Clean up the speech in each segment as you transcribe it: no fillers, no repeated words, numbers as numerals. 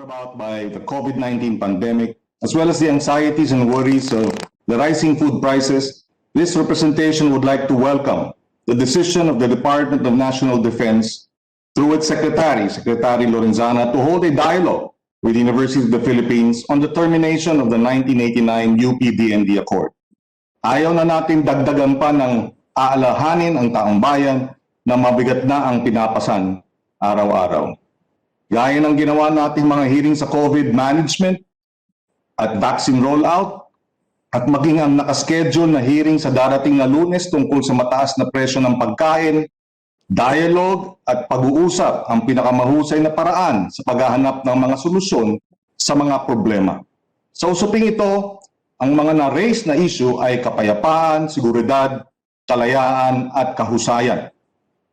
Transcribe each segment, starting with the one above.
about by the COVID-19 pandemic, as well as the anxieties and worries of the rising food prices, this representation would like to welcome the decision of the Department of National Defense through its Secretary Lorenzana, to hold a dialogue with the University of the Philippines on the termination of the 1989 UP-DND Accord. Ayaw na natin dagdagan pa ng aalahanin ang taong bayan na mabigat na ang pinapasan araw-araw. Gaya ng ginawa nating mga hearing sa COVID management at vaccine rollout, at maging ang nakaschedule na hearing sa darating na Lunes tungkol sa mataas na presyo ng pagkain, dialogue at pag-uusap ang pinakamahusay na paraan sa paghahanap ng mga solusyon sa mga problema. Sa usaping ito, ang mga na-raise na issue ay kapayapaan, seguridad, kalayaan at kahusayan.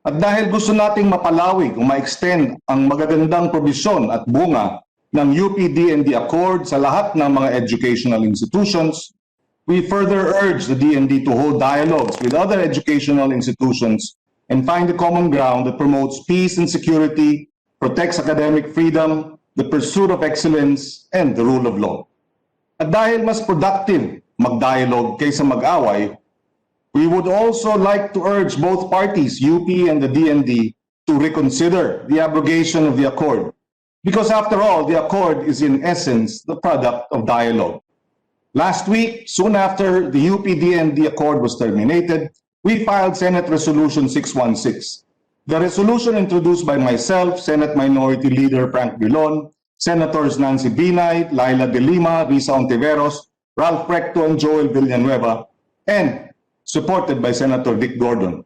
At dahil gusto nating mapalawig o ma-extend ang magagandang probisyon at bunga ng UP-DND Accord sa lahat ng mga educational institutions, we further urge the DND to hold dialogues with other educational institutions and find a common ground that promotes peace and security, protects academic freedom, the pursuit of excellence, and the rule of law. At dahil mas productive mag-dialogue kaysa mag-away, we would also like to urge both parties, UP and the DND, to reconsider the abrogation of the accord. Because after all, the accord is in essence the product of dialogue. Last week, soon after the UP-DND accord was terminated, we filed Senate Resolution 616. The resolution introduced by myself, Senate Minority Leader Frank Drilon, Senators Nancy Binay, Laila De Lima, Risa Ontiveros, Ralph Recto, and Joel Villanueva, and supported by Senator Dick Gordon.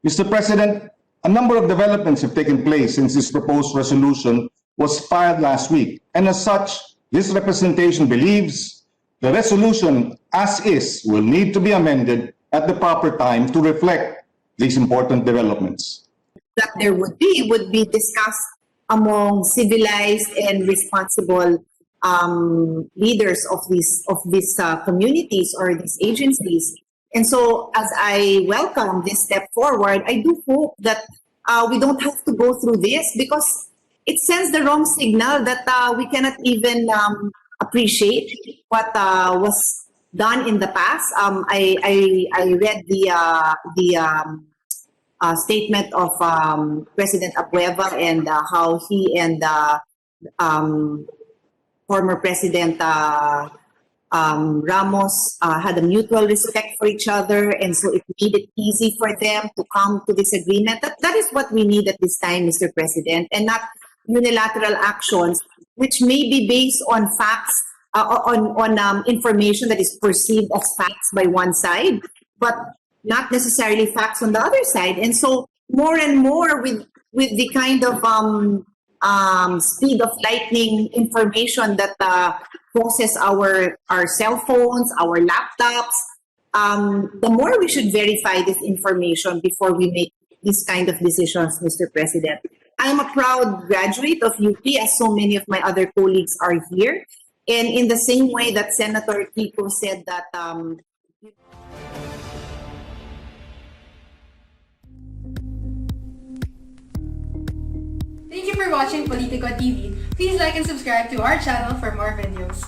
Mr. President, a number of developments have taken place since this proposed resolution was filed last week, and as such, this representation believes the resolution as is will need to be amended at the proper time to reflect these important developments. That there would be discussed among civilized and responsible leaders of these communities or these agencies. And so, as I welcome this step forward, I do hope that we don't have to go through this, because it sends the wrong signal that we cannot even appreciate what was done in the past. I read the statement of President Abueva and how he and former President Ramos had a mutual respect for each other, and so it made it easy for them to come to this agreement. That is what we need at this time, Mr. President, and not unilateral actions which may be based on facts, on information that is perceived as facts by one side, but not necessarily facts on the other side. And so more and more with the kind of speed of lightning information that crosses our cell phones, our laptops, the more we should verify this information before we make this kind of decisions, Mr. President. I'm a proud graduate of UP, as so many of my other colleagues are here. And in the same way that Senator Kiko said that Thank you for watching Politico TV. Please like and subscribe to our channel for more videos.